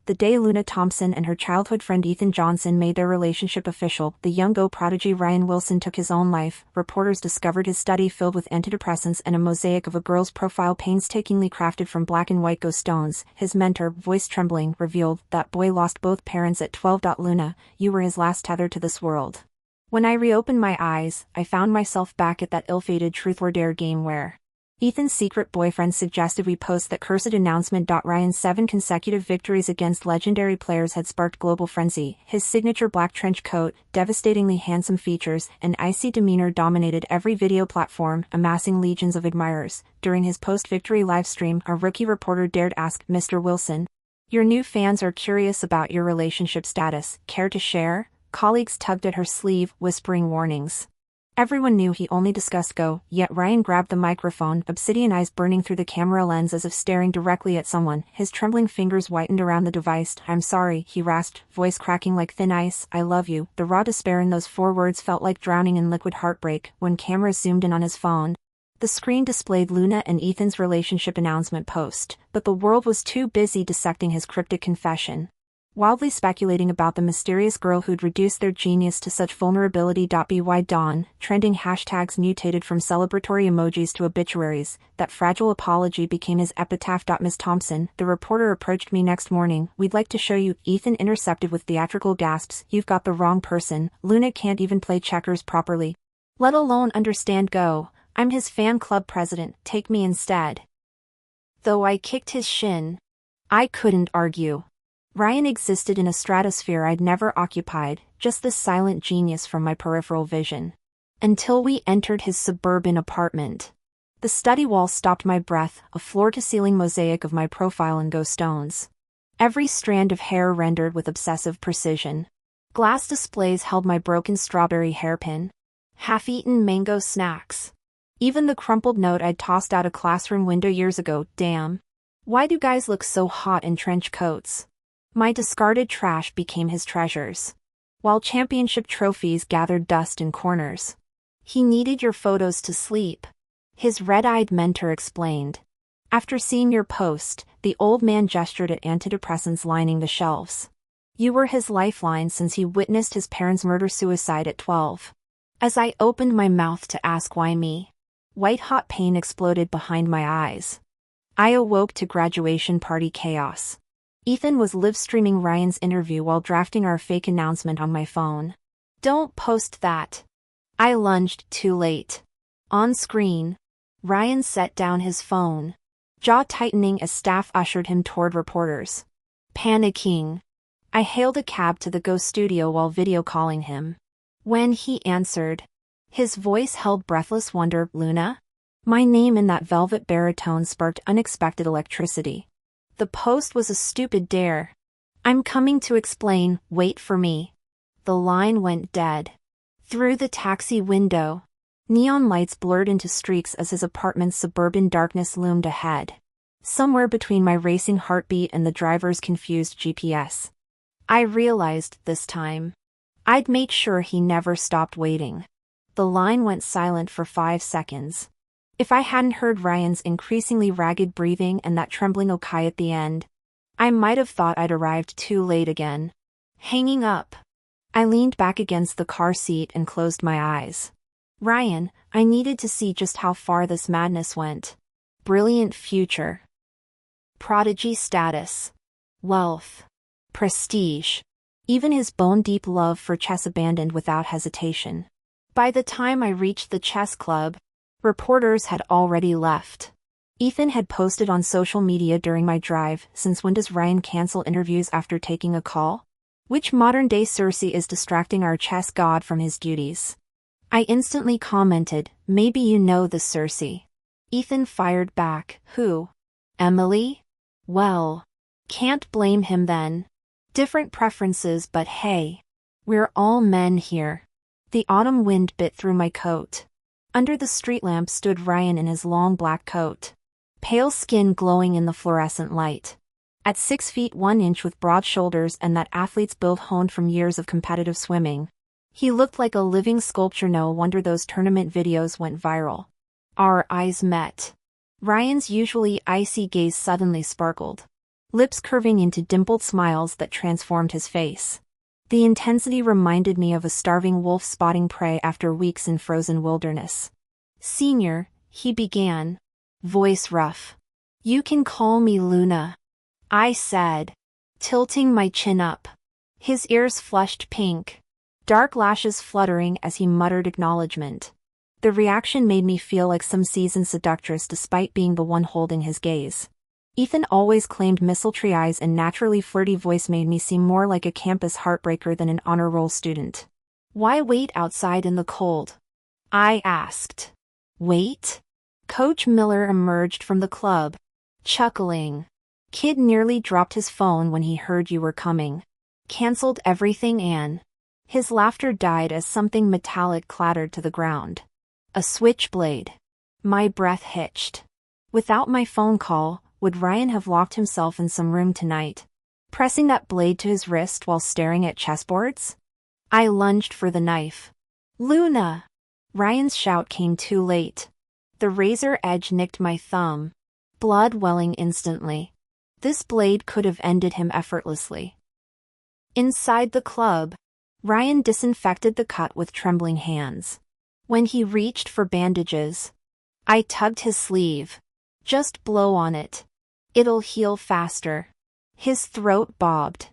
The day Luna Thompson and her childhood friend Ethan Johnson made their relationship official, the young Go prodigy Ryan Wilson took his own life. Reporters discovered his study filled with antidepressants and a mosaic of a girl's profile painstakingly crafted from black and white ghost stones. His mentor, voice trembling, revealed, "That boy lost both parents at 12. Luna, you were his last tether to this world." When I reopened my eyes, I found myself back at that ill-fated truth or dare game where Ethan's secret boyfriend suggested we post that cursed announcement. Ryan's 7 consecutive victories against legendary players had sparked global frenzy. His signature black trench coat, devastatingly handsome features, and icy demeanor dominated every video platform, amassing legions of admirers. During his post-victory livestream, a rookie reporter dared ask, "Mr. Wilson, your new fans are curious about your relationship status. Care to share?" Colleagues tugged at her sleeve, whispering warnings. Everyone knew he only discussed Go, yet Ryan grabbed the microphone, obsidian eyes burning through the camera lens as if staring directly at someone. His trembling fingers whitened around the device. "I'm sorry," he rasped, voice cracking like thin ice. "I love you." The raw despair in those 4 words felt like drowning in liquid heartbreak. When cameras zoomed in on his phone, the screen displayed Luna and Ethan's relationship announcement post, but the world was too busy dissecting his cryptic confession, wildly speculating about the mysterious girl who'd reduced their genius to such vulnerability. By dawn, trending hashtags mutated from celebratory emojis to obituaries. That fragile apology became his epitaph. "Ms. Thompson," the reporter approached me next morning, "we'd like to show you." Ethan intercepted with theatrical gasps, "You've got the wrong person. Luna can't even play checkers properly, let alone understand Go. I'm his fan club president, take me instead." Though I kicked his shin, I couldn't argue. Ryan existed in a stratosphere I'd never occupied, just this silent genius from my peripheral vision. Until we entered his suburban apartment. The study wall stopped my breath, a floor-to-ceiling mosaic of my profile in ghost stones. Every strand of hair rendered with obsessive precision. Glass displays held my broken strawberry hairpin, half-eaten mango snacks, even the crumpled note I'd tossed out a classroom window years ago. Damn. Why do guys look so hot in trench coats? My discarded trash became his treasures, while championship trophies gathered dust in corners. "He needed your photos to sleep," his red-eyed mentor explained. "After seeing your post," the old man gestured at antidepressants lining the shelves. "You were his lifeline since he witnessed his parents' murder-suicide at 12. As I opened my mouth to ask why me, white-hot pain exploded behind my eyes. I awoke to graduation party chaos. Ethan was live-streaming Ryan's interview while drafting our fake announcement on my phone. "Don't post that." I lunged, too late. On screen, Ryan set down his phone, jaw tightening as staff ushered him toward reporters. Panicking, I hailed a cab to the Go studio while video calling him. When he answered, his voice held breathless wonder. "Luna?" My name in that velvet baritone sparked unexpected electricity. The post was a stupid dare. "I'm coming to explain, wait for me." The line went dead. Through the taxi window, neon lights blurred into streaks as his apartment's suburban darkness loomed ahead, somewhere between my racing heartbeat and the driver's confused GPS. I realized this time, I'd make sure he never stopped waiting. The line went silent for 5 seconds. If I hadn't heard Ryan's increasingly ragged breathing and that trembling okay at the end, I might have thought I'd arrived too late again. Hanging up, I leaned back against the car seat and closed my eyes. Ryan, I needed to see just how far this madness went. Brilliant future, prodigy status, wealth, prestige, even his bone-deep love for chess abandoned without hesitation. By the time I reached the chess club, reporters had already left. Ethan had posted on social media during my drive, "Since when does Ryan cancel interviews after taking a call? Which modern-day Circe is distracting our chess god from his duties?" I instantly commented, "Maybe you know this Circe." Ethan fired back, "Who? Emily? Well, can't blame him then. Different preferences, but hey, we're all men here." The autumn wind bit through my coat. Under the street lamp stood Ryan in his long black coat, pale skin glowing in the fluorescent light. At 6 feet 1 inch with broad shoulders and that athlete's build honed from years of competitive swimming, he looked like a living sculpture. No wonder those tournament videos went viral. Our eyes met. Ryan's usually icy gaze suddenly sparkled. lips curving into dimpled smiles that transformed his face. The intensity reminded me of a starving wolf spotting prey after weeks in frozen wilderness. "Senior," he began, voice rough. "You can call me Luna," I said, tilting my chin up. His ears flushed pink, dark lashes fluttering as he muttered acknowledgement. The reaction made me feel like some seasoned seductress despite being the one holding his gaze. Ethan always claimed mistletoe eyes and naturally flirty voice made me seem more like a campus heartbreaker than an honor roll student. "Why wait outside in the cold?" I asked. "Wait?" Coach Miller emerged from the club, chuckling. "Kid nearly dropped his phone when he heard you were coming. Cancelled everything and..." His laughter died as something metallic clattered to the ground. A switchblade. My breath hitched. Without my phone call, would Ryan have locked himself in some room tonight, pressing that blade to his wrist while staring at chessboards? I lunged for the knife. "Luna!" Ryan's shout came too late. The razor edge nicked my thumb, blood welling instantly. This blade could have ended him effortlessly. Inside the club, Ryan disinfected the cut with trembling hands. When he reached for bandages, I tugged his sleeve. "Just blow on it. It'll heal faster." His throat bobbed.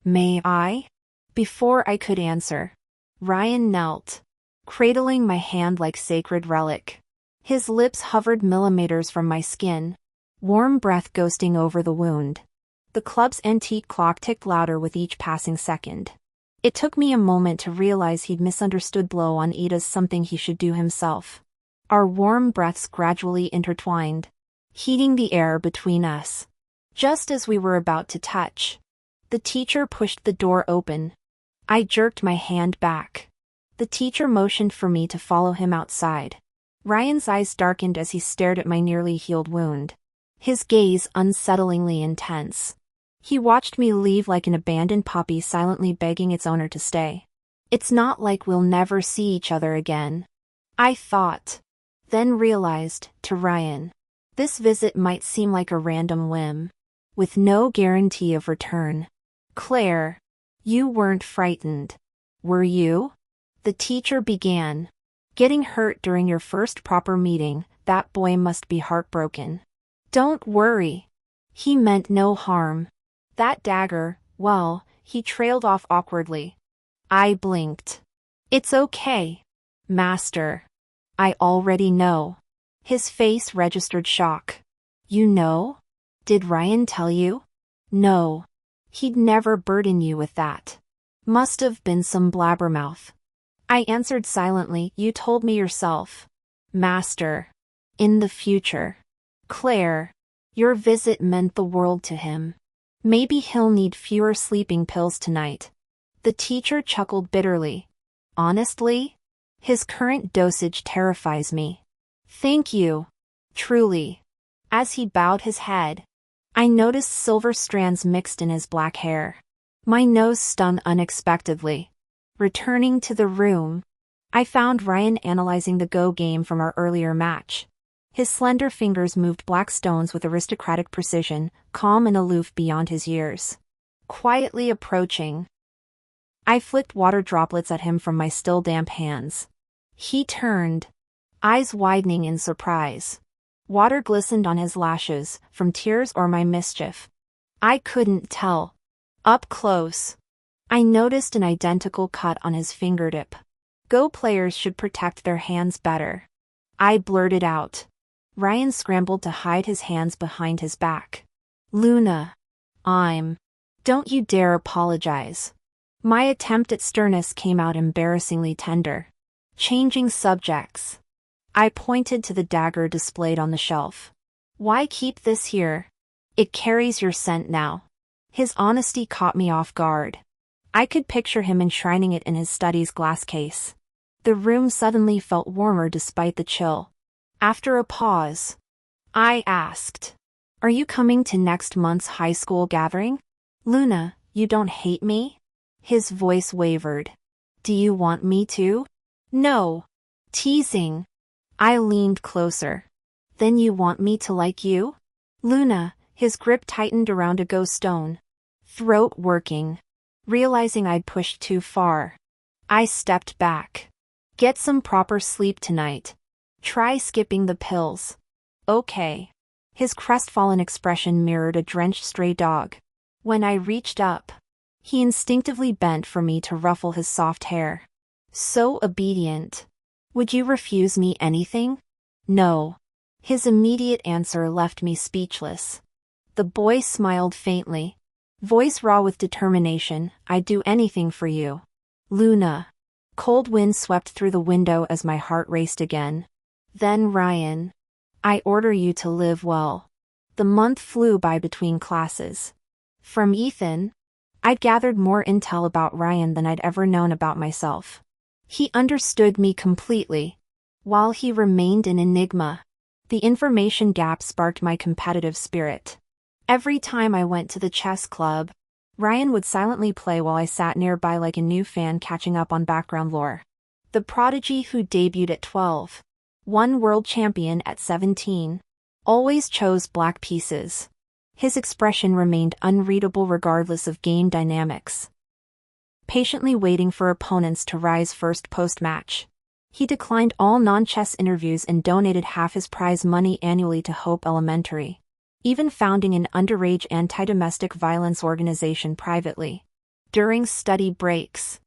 "May I?" Before I could answer, Ryan knelt, cradling my hand like sacred relic. His lips hovered millimeters from my skin, warm breath ghosting over the wound. The club's antique clock ticked louder with each passing second. It took me a moment to realize he'd misunderstood blow on Ida as something he should do himself. Our warm breaths gradually intertwined, heating the air between us. Just as we were about to touch, the teacher pushed the door open. I jerked my hand back. The teacher motioned for me to follow him outside. Ryan's eyes darkened as he stared at my nearly healed wound, his gaze unsettlingly intense. He watched me leave like an abandoned puppy silently begging its owner to stay. "It's not like we'll never see each other again," I thought, then realized, to Ryan, this visit might seem like a random whim, with no guarantee of return. "Claire, you weren't frightened, were you?" The teacher began. "Getting hurt during your first proper meeting, that boy must be heartbroken." "Don't worry. He meant no harm. That dagger," well, he trailed off awkwardly. I blinked. "It's okay, Master. I already know." His face registered shock. "You know? Did Ryan tell you?" "No. He'd never burden you with that. Must have been some blabbermouth." I answered silently. "You told me yourself, Master. In the future. Claire, your visit meant the world to him. Maybe he'll need fewer sleeping pills tonight." The teacher chuckled bitterly. "Honestly, his current dosage terrifies me." "Thank you. Truly." As he bowed his head, I noticed silver strands mixed in his black hair. My nose stung unexpectedly. Returning to the room, I found Ryan analyzing the Go game from our earlier match. His slender fingers moved black stones with aristocratic precision, calm and aloof beyond his years. Quietly approaching, I flicked water droplets at him from my still damp hands. He turned, eyes widening in surprise. Water glistened on his lashes, from tears or my mischief. I couldn't tell. Up close, I noticed an identical cut on his fingertip. Go players should protect their hands better, I blurted out. Ryan scrambled to hide his hands behind his back. "Luna, don't you dare apologize." My attempt at sternness came out embarrassingly tender. Changing subjects, I pointed to the dagger displayed on the shelf. "Why keep this here? It carries your scent now." His honesty caught me off guard. I could picture him enshrining it in his study's glass case. The room suddenly felt warmer despite the chill. After a pause, I asked, "Are you coming to next month's high school gathering?" "Luna, you don't hate me?" His voice wavered. "Do you want me to?" "No." Teasing. I leaned closer. "Then you want me to like you?" "Luna," His grip tightened around a ghost stone. Throat working. Realizing I'd pushed too far, I stepped back. Get some proper sleep tonight. Try skipping the pills. Okay. His crestfallen expression mirrored a drenched stray dog. When I reached up, he instinctively bent for me to ruffle his soft hair. So obedient. Would you refuse me anything? No. His immediate answer left me speechless. The boy smiled faintly. Voice raw with determination, I'd do anything for you. Luna. Cold wind swept through the window as my heart raced again. Then Ryan. I order you to live well. The month flew by between classes. From Ethan, I'd gathered more intel about Ryan than I'd ever known about myself. He understood me completely, while he remained an enigma. The information gap sparked my competitive spirit. Every time I went to the chess club, Ryan would silently play while I sat nearby like a new fan catching up on background lore. The prodigy who debuted at 12, won world champion at 17, always chose black pieces. His expression remained unreadable regardless of game dynamics. Patiently waiting for opponents to rise first post-match. He declined all non-chess interviews and donated half his prize money annually to Hope Elementary, even founding an underage anti-domestic violence organization privately. During study breaks,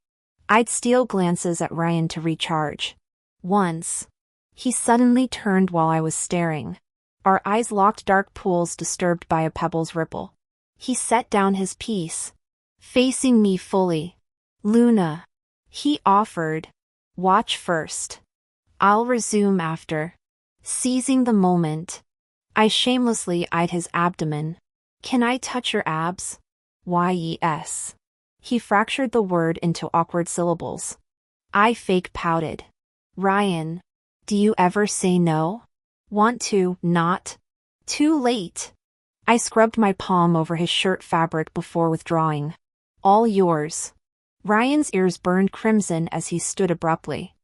I'd steal glances at Ryan to recharge. Once, he suddenly turned while I was staring. Our eyes locked, dark pools disturbed by a pebble's ripple. He set down his piece, facing me fully. Luna, he offered. Watch first. I'll resume after. Seizing the moment, I shamelessly eyed his abdomen. Can I touch your abs? Yes. He fractured the word into awkward syllables. I fake pouted. Ryan, do you ever say no? Want to, not? Too late. I scrubbed my palm over his shirt fabric before withdrawing. All yours. Ryan's ears burned crimson as he stood abruptly.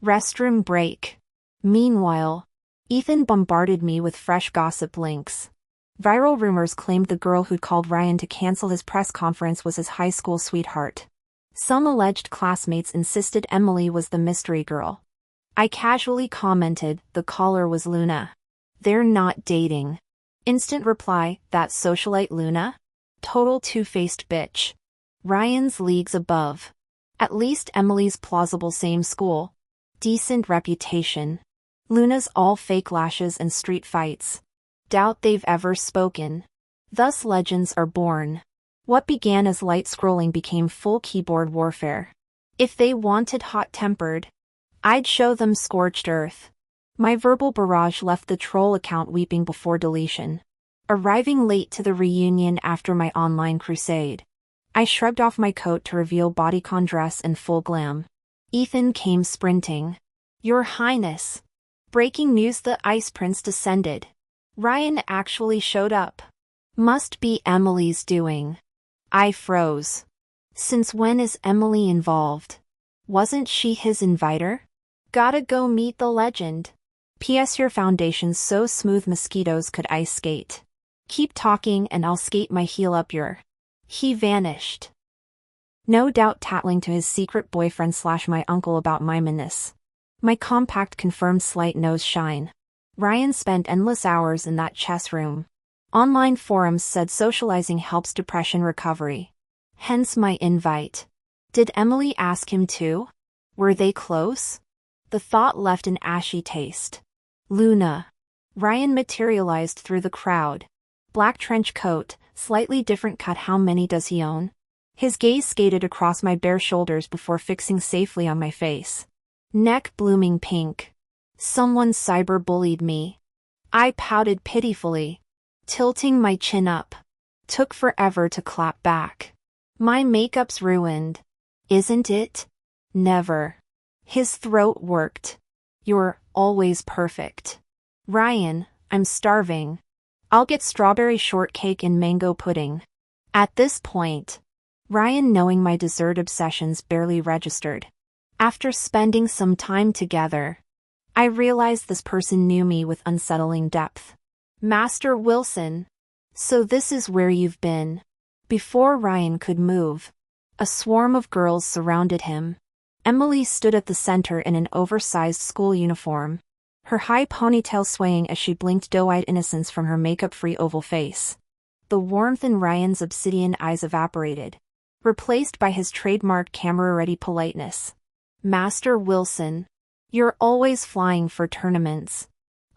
Restroom break. Meanwhile, Ethan bombarded me with fresh gossip links. Viral rumors claimed the girl who'd called Ryan to cancel his press conference was his high school sweetheart. Some alleged classmates insisted Emily was the mystery girl. I casually commented the caller was Luna. They're not dating. Instant reply, that socialite Luna? Total two-faced bitch. Ryan's leagues above. At least Emily's plausible same school. Decent reputation. Luna's all fake lashes and street fights. Doubt they've ever spoken. Thus legends are born. What began as light scrolling became full keyboard warfare. If they wanted hot-tempered, I'd show them scorched earth. My verbal barrage left the troll account weeping before deletion. Arriving late to the reunion after my online crusade, I shrugged off my coat to reveal bodycon dress and full glam. Ethan came sprinting. Your Highness. Breaking news, the Ice Prince descended. Ryan actually showed up. Must be Emily's doing. I froze. Since when is Emily involved? Wasn't she his inviter? Gotta go meet the legend. P.S. Your foundation's so smooth mosquitoes could ice skate. Keep talking and I'll skate my heel up your. He vanished. No doubt tattling to his secret boyfriend / my uncle about my meanness. My compact confirmed slight nose shine. Ryan spent endless hours in that chess room. Online forums said socializing helps depression recovery. Hence my invite. Did Emily ask him too? Were they close? The thought left an ashy taste. Luna. Ryan materialized through the crowd. Black trench coat, slightly different cut. How many does he own? His gaze skated across my bare shoulders before fixing safely on my face. Neck blooming pink. Someone cyber-bullied me. I pouted pitifully, tilting my chin up. Took forever to clap back. My makeup's ruined. Isn't it? Never. His throat worked. You're always perfect. Ryan, I'm starving. I'll get strawberry shortcake and mango pudding. At this point, Ryan, knowing my dessert obsessions, barely registered. After spending some time together, I realized this person knew me with unsettling depth. Master Wilson. So this is where you've been. Before Ryan could move, a swarm of girls surrounded him. Emily stood at the center in an oversized school uniform, her high ponytail swaying as she blinked doe-eyed innocence from her makeup-free oval face. The warmth in Ryan's obsidian eyes evaporated, replaced by his trademark camera-ready politeness. Master Wilson, you're always flying for tournaments.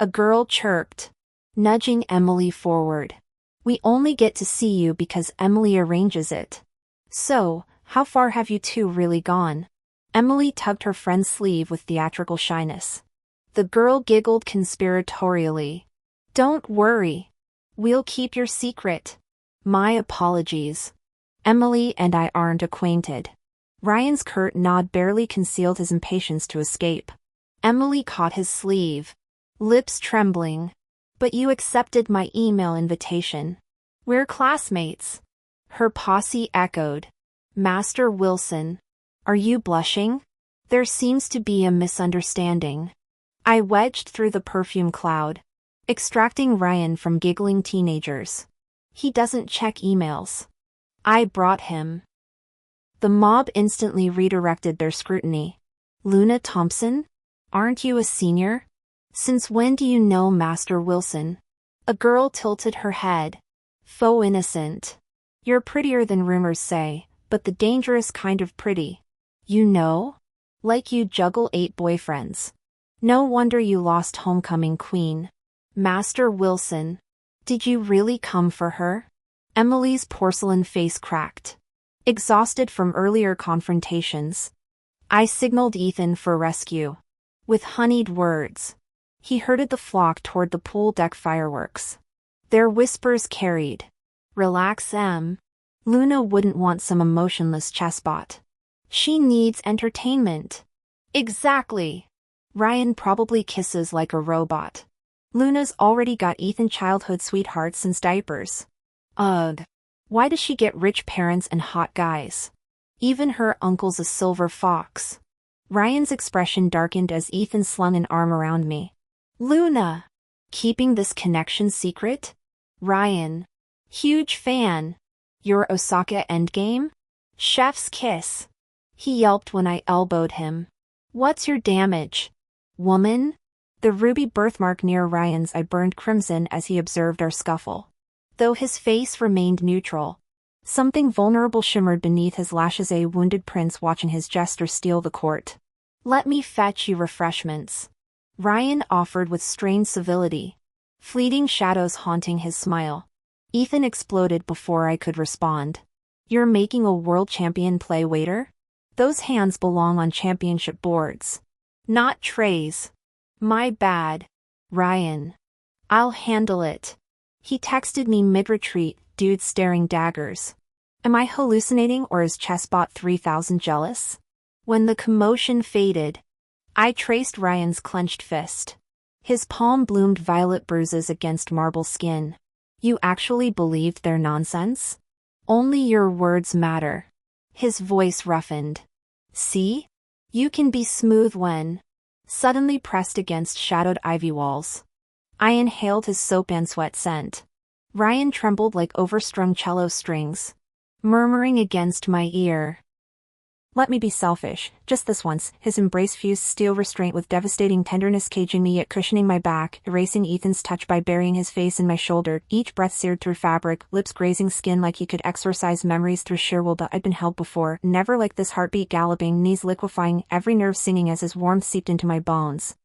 A girl chirped, nudging Emily forward. We only get to see you because Emily arranges it. So, how far have you two really gone? Emily tugged her friend's sleeve with theatrical shyness. The girl giggled conspiratorially. Don't worry. We'll keep your secret. My apologies. Emily and I aren't acquainted. Ryan's curt nod barely concealed his impatience to escape. Emily caught his sleeve, lips trembling. But you accepted my email invitation. We're classmates. Her posse echoed. Master Wilson, are you blushing? There seems to be a misunderstanding. I wedged through the perfume cloud, extracting Ryan from giggling teenagers. He doesn't check emails. I brought him. The mob instantly redirected their scrutiny. Luna Thompson? Aren't you a senior? Since when do you know Master Wilson? A girl tilted her head. Faux innocent. You're prettier than rumors say, but the dangerous kind of pretty. You know? Like you juggle 8 boyfriends. No wonder you lost homecoming queen. Master Wilson. Did you really come for her? Emily's porcelain face cracked. Exhausted from earlier confrontations, I signaled Ethan for rescue. With honeyed words, he herded the flock toward the pool deck fireworks. Their whispers carried. Relax, Em. Luna wouldn't want some emotionless chessbot. She needs entertainment. Exactly. Ryan probably kisses like a robot. Luna's already got Ethan childhood sweethearts since diapers. Ugh. Why does she get rich parents and hot guys? Even her uncle's a silver fox. Ryan's expression darkened as Ethan slung an arm around me. Luna! Keeping this connection secret? Ryan. Huge fan. Your Osaka endgame? Chef's kiss. He yelped when I elbowed him. What's your damage? Woman? The ruby birthmark near Ryan's eye burned crimson as he observed our scuffle. Though his face remained neutral, something vulnerable shimmered beneath his lashes, a wounded prince watching his jester steal the court. Let me fetch you refreshments. Ryan offered with strained civility, fleeting shadows haunting his smile. Ethan exploded before I could respond. You're making a world champion play waiter? Those hands belong on championship boards. Not trays. My bad. Ryan. I'll handle it. He texted me mid-retreat, dude staring daggers. Am I hallucinating or is Chessbot 3000 jealous? When the commotion faded, I traced Ryan's clenched fist. His palm bloomed violet bruises against marble skin. You actually believed their nonsense? Only your words matter. His voice roughened. See? You can be smooth when... Suddenly pressed against shadowed ivy walls. I inhaled his soap and sweat scent. Ryan trembled like overstrung cello strings, murmuring against my ear. Let me be selfish, just this once. His embrace fused steel restraint with devastating tenderness, caging me yet cushioning my back, erasing Ethan's touch by burying his face in my shoulder, each breath seared through fabric, lips grazing skin like he could exorcise memories through sheer will. But I'd been held before, never like this, heartbeat galloping, knees liquefying, every nerve singing as his warmth seeped into my bones.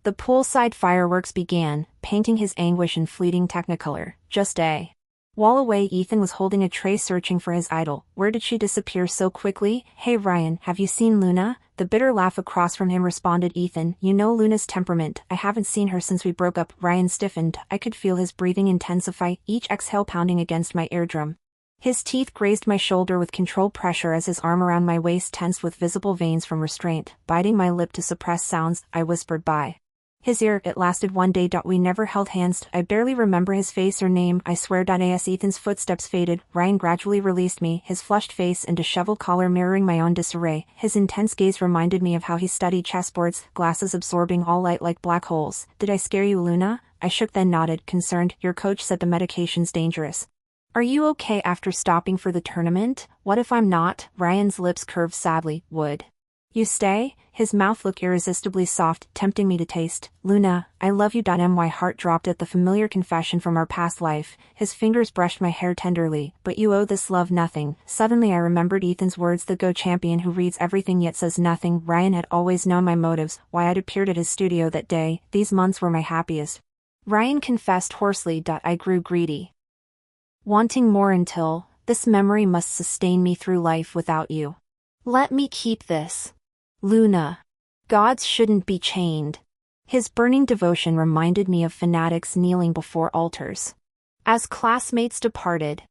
The poolside fireworks began, painting his anguish in fleeting technicolor. Just a wall away, Ethan was holding a tray searching for his idol. Where did she disappear so quickly? Hey Ryan, have you seen Luna? The bitter laugh across from him responded Ethan. You know Luna's temperament. I haven't seen her since we broke up. Ryan stiffened. I could feel his breathing intensify, each exhale pounding against my eardrum. His teeth grazed my shoulder with controlled pressure as his arm around my waist tensed with visible veins from restraint. Biting my lip to suppress sounds, I whispered bye. His ear, it lasted one day. We never held hands. I barely remember his face or name, I swear. As Ethan's footsteps faded, Ryan gradually released me, his flushed face and disheveled collar mirroring my own disarray. His intense gaze reminded me of how he studied chessboards, glasses absorbing all light like black holes. Did I scare you, Luna? I shook then nodded, concerned. Your coach said the medication's dangerous. Are you okay after stopping for the tournament? What if I'm not? Ryan's lips curved sadly. Would you stay? His mouth looked irresistibly soft, tempting me to taste. Luna, I love you. My heart dropped at the familiar confession from our past life. His fingers brushed my hair tenderly. But you owe this love nothing. Suddenly I remembered Ethan's words, the Go champion who reads everything yet says nothing. Ryan had always known my motives, why I'd appeared at his studio that day. These months were my happiest. Ryan confessed hoarsely. I grew greedy, wanting more until, this memory must sustain me through life without you. Let me keep this. Luna. Gods shouldn't be chained. His burning devotion reminded me of fanatics kneeling before altars. As classmates departed,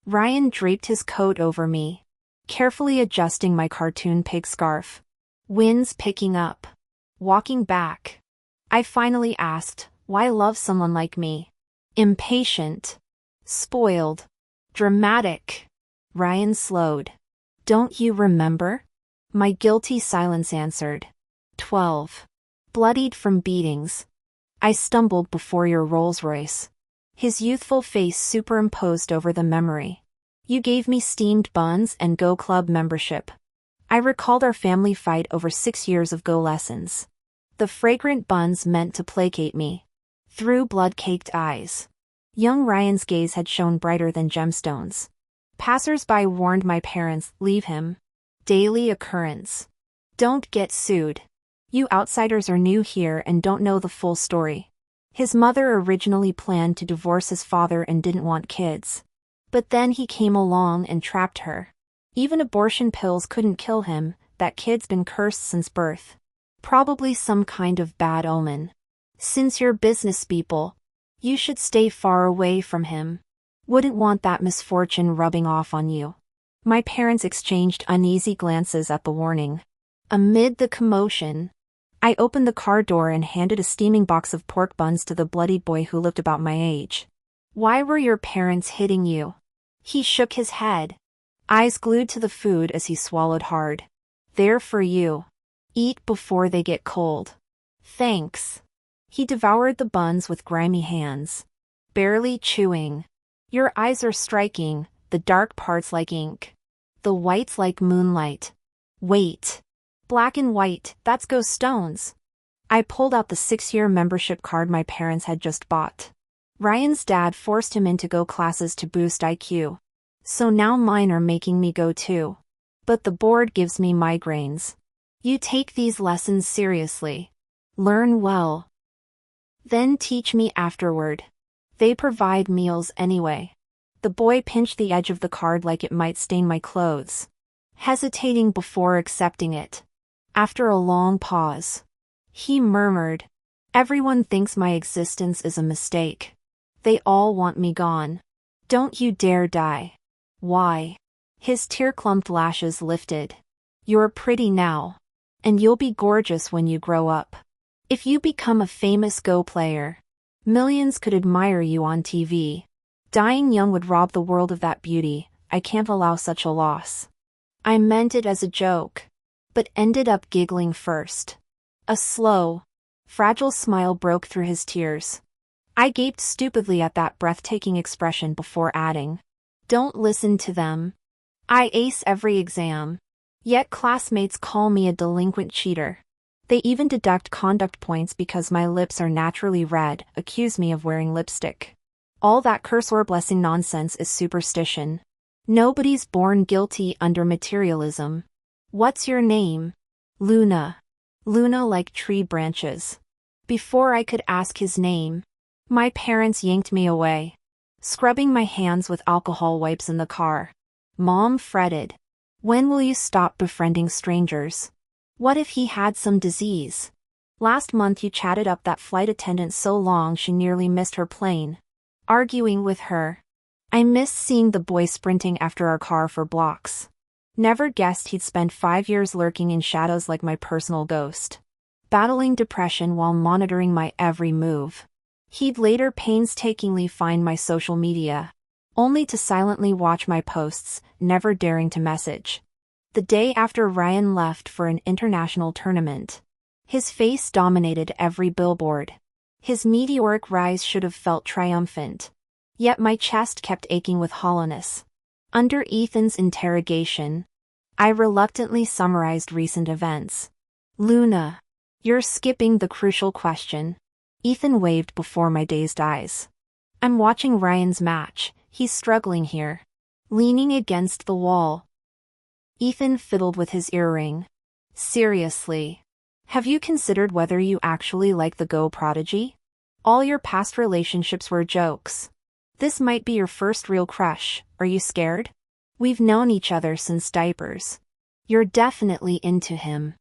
Ryan draped his coat over me, carefully adjusting my cartoon pig scarf. Winds picking up. Walking back, I finally asked, why love someone like me? Impatient. Spoiled. Dramatic. Ryan slowed. Don't you remember? My guilty silence answered. 12. Bloodied from beatings. I stumbled before your Rolls Royce. His youthful face superimposed over the memory. You gave me steamed buns and Go Club membership. I recalled our family fight over 6 years of Go lessons. The fragrant buns meant to placate me. Through blood-caked eyes. Young Ryan's gaze had shone brighter than gemstones. Passers-by warned my parents, leave him. Daily occurrence. Don't get sued. You outsiders are new here and don't know the full story. His mother originally planned to divorce his father and didn't want kids. But then he came along and trapped her. Even abortion pills couldn't kill him. That kid's been cursed since birth. Probably some kind of bad omen. Since you're business people, you should stay far away from him. Wouldn't want that misfortune rubbing off on you. My parents exchanged uneasy glances at the warning. Amid the commotion, I opened the car door and handed a steaming box of pork buns to the bloodied boy who looked about my age. Why were your parents hitting you? He shook his head, eyes glued to the food as he swallowed hard. They're for you. Eat before they get cold. Thanks. He devoured the buns with grimy hands, barely chewing. Your eyes are striking, the dark parts like ink. The whites like moonlight. Wait. Black and white, that's Go stones. I pulled out the 6-year membership card my parents had just bought. Ryan's dad forced him into Go classes to boost IQ. So now mine are making me go too. But the board gives me migraines. You take these lessons seriously. Learn well. Then teach me afterward. They provide meals anyway. The boy pinched the edge of the card like it might stain my clothes, hesitating before accepting it. After a long pause, he murmured, everyone thinks my existence is a mistake. They all want me gone. Don't you dare die. Why? His tear-clumped lashes lifted. You're pretty now. And you'll be gorgeous when you grow up. If you become a famous Go player, millions could admire you on TV. Dying young would rob the world of that beauty. I can't allow such a loss. I meant it as a joke, but ended up giggling first. A slow, fragile smile broke through his tears. I gaped stupidly at that breathtaking expression before adding, don't listen to them. I ace every exam. Yet classmates call me a delinquent cheater. They even deduct conduct points because my lips are naturally red, accuse me of wearing lipstick. All that curse or blessing nonsense is superstition. Nobody's born guilty under materialism. What's your name? Luna. Luna like tree branches. Before I could ask his name, my parents yanked me away, scrubbing my hands with alcohol wipes in the car. Mom fretted. When will you stop befriending strangers? What if he had some disease? Last month you chatted up that flight attendant so long she nearly missed her plane. Arguing with her. I missed seeing the boy sprinting after our car for blocks. Never guessed he'd spend 5 years lurking in shadows like my personal ghost, battling depression while monitoring my every move. He'd later painstakingly find my social media, only to silently watch my posts, never daring to message. The day after Ryan left for an international tournament, his face dominated every billboard. His meteoric rise should have felt triumphant. Yet my chest kept aching with hollowness. Under Ethan's interrogation, I reluctantly summarized recent events. Luna, you're skipping the crucial question. Ethan waved before my dazed eyes. I'm watching Ryan's match. He's struggling here. Leaning against the wall. Ethan fiddled with his earring. Seriously. Have you considered whether you actually like the Go prodigy? All your past relationships were jokes. This might be your first real crush. Are you scared? We've known each other since diapers. You're definitely into him.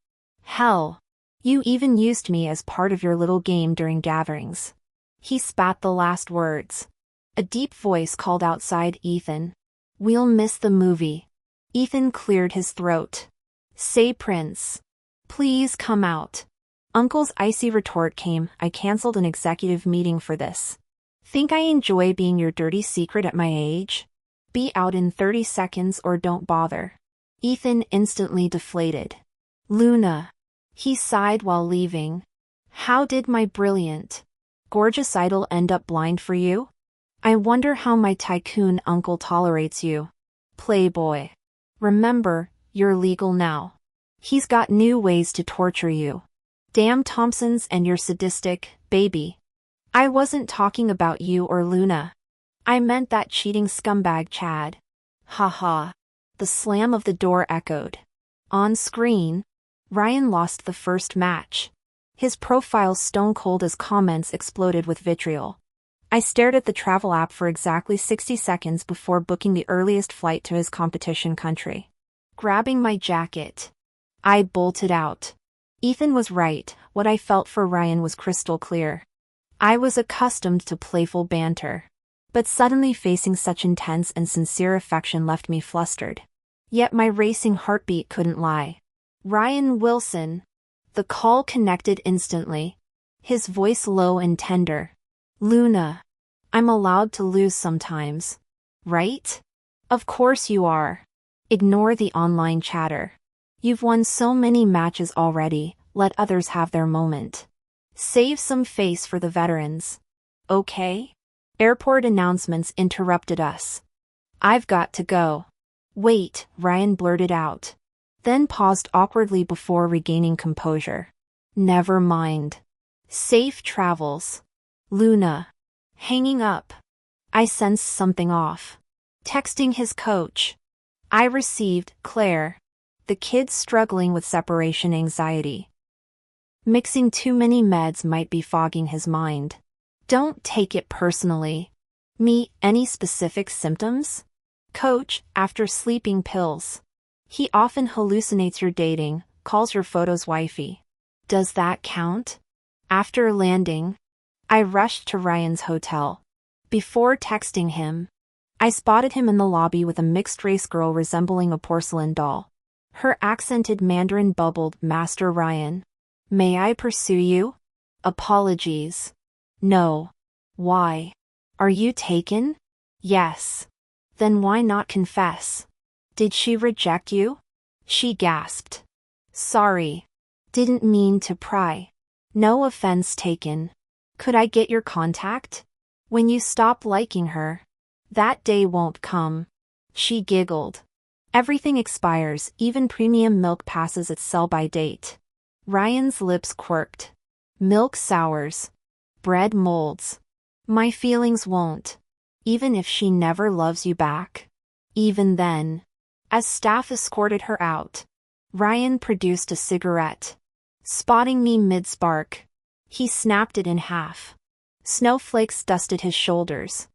Hell. You even used me as part of your little game during gatherings. He spat the last words. A deep voice called outside Ethan. We'll miss the movie. Ethan cleared his throat. Say, Prince. Please come out. Uncle's icy retort came. I canceled an executive meeting for this. Think I enjoy being your dirty secret at my age? Be out in 30 seconds or don't bother. Ethan instantly deflated. Luna. He sighed while leaving. How did my brilliant, gorgeous idol end up blind for you? I wonder how my tycoon uncle tolerates you. Playboy. Remember, you're legal now. He's got new ways to torture you. Damn Thompsons and your sadistic, baby. I wasn't talking about you or Luna. I meant that cheating scumbag Chad. Ha ha. The slam of the door echoed. On screen, Ryan lost the first match. His profile stone cold as comments exploded with vitriol. I stared at the travel app for exactly 60 seconds before booking the earliest flight to his competition country. Grabbing my jacket, I bolted out. Ethan was right, what I felt for Ryan was crystal clear. I was accustomed to playful banter. But suddenly facing such intense and sincere affection left me flustered. Yet my racing heartbeat couldn't lie. Ryan Wilson. The call connected instantly. His voice low and tender. Luna. I'm allowed to lose sometimes. Right? Of course you are. Ignore the online chatter. You've won so many matches already, let others have their moment. Save some face for the veterans. Okay? Airport announcements interrupted us. I've got to go. Wait, Ryan blurted out. Then paused awkwardly before regaining composure. Never mind. Safe travels. Luna. Hanging up. I sensed something off. Texting his coach. I received, Claire. The kid's struggling with separation anxiety. Mixing too many meds might be fogging his mind. Don't take it personally. Me, any specific symptoms? Coach, after sleeping pills. He often hallucinates you're dating, calls your photos wifey. Does that count? After landing, I rushed to Ryan's hotel. Before texting him, I spotted him in the lobby with a mixed-race girl resembling a porcelain doll. Her accented Mandarin bubbled, Master Ryan. May I pursue you? Apologies. No. Why? Are you taken? Yes. Then why not confess? Did she reject you? She gasped. Sorry. Didn't mean to pry. No offense taken. Could I get your contact? When you stop liking her. That day won't come. She giggled. Everything expires, even premium milk passes its sell-by date. Ryan's lips quirked. Milk sours. Bread molds. My feelings won't. Even if she never loves you back. Even then. As staff escorted her out, Ryan produced a cigarette. Spotting me mid-spark, he snapped it in half. Snowflakes dusted his shoulders.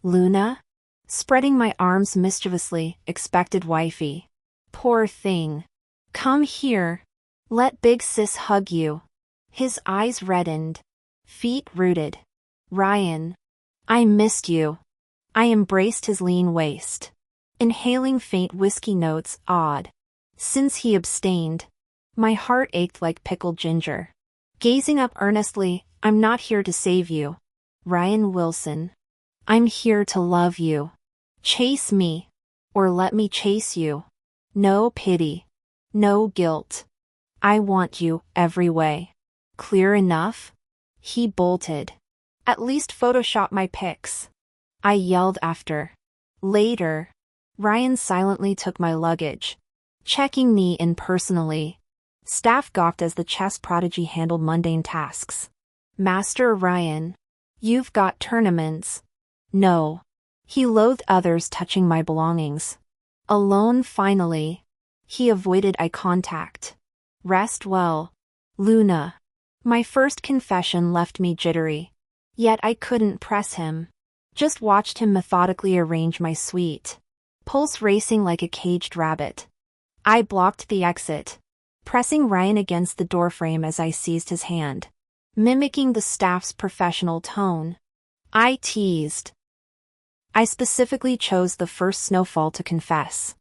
Luna? Spreading my arms mischievously, expected wifey. Poor thing. Come here. Let big sis hug you. His eyes reddened. Feet rooted. Ryan. I missed you. I embraced his lean waist. Inhaling faint whiskey notes, odd. Since he abstained, my heart ached like pickled ginger. Gazing up earnestly, I'm not here to save you. Ryan Wilson. I'm here to love you. Chase me. Or let me chase you. No pity. No guilt. I want you, every way. Clear enough? He bolted. At least Photoshop my pics. I yelled after. Later. Ryan silently took my luggage, checking me in personally. Staff gawked as the chess prodigy handled mundane tasks. Master Ryan. You've got tournaments. No. He loathed others touching my belongings. Alone finally. He avoided eye contact. Rest well, Luna. My first confession left me jittery. Yet I couldn't press him. Just watched him methodically arrange my suite. Pulse racing like a caged rabbit. I blocked the exit, pressing Ryan against the doorframe as I seized his hand, mimicking the staff's professional tone. I teased. I specifically chose the first snowfall to confess.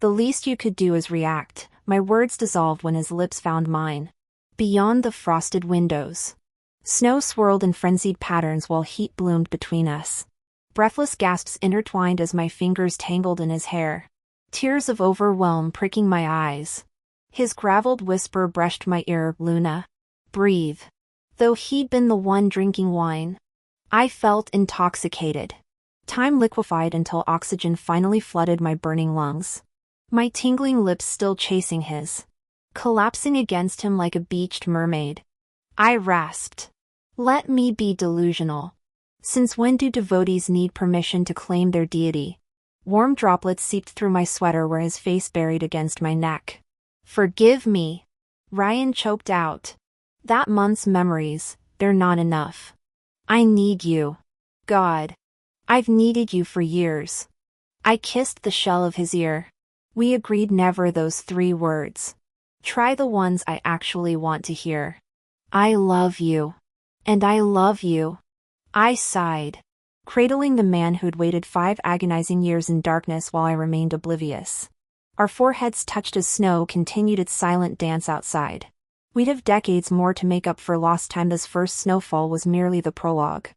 The least you could do is react. My words dissolved when his lips found mine. Beyond the frosted windows, snow swirled in frenzied patterns while heat bloomed between us. Breathless gasps intertwined as my fingers tangled in his hair. Tears of overwhelm pricking my eyes. His graveled whisper brushed my ear. Luna. Breathe. Though he'd been the one drinking wine, I felt intoxicated. Time liquefied until oxygen finally flooded my burning lungs. My tingling lips still chasing his, collapsing against him like a beached mermaid. I rasped. Let me be delusional. Since when do devotees need permission to claim their deity? Warm droplets seeped through my sweater where his face buried against my neck. Forgive me. Ryan choked out. That month's memories, they're not enough. I need you. God. I've needed you for years. I kissed the shell of his ear. We agreed never those 3 words. Try the ones I actually want to hear. I love you. And I love you. I sighed, cradling the man who'd waited 5 agonizing years in darkness while I remained oblivious. Our foreheads touched as snow continued its silent dance outside. We'd have decades more to make up for lost time. This first snowfall was merely the prologue.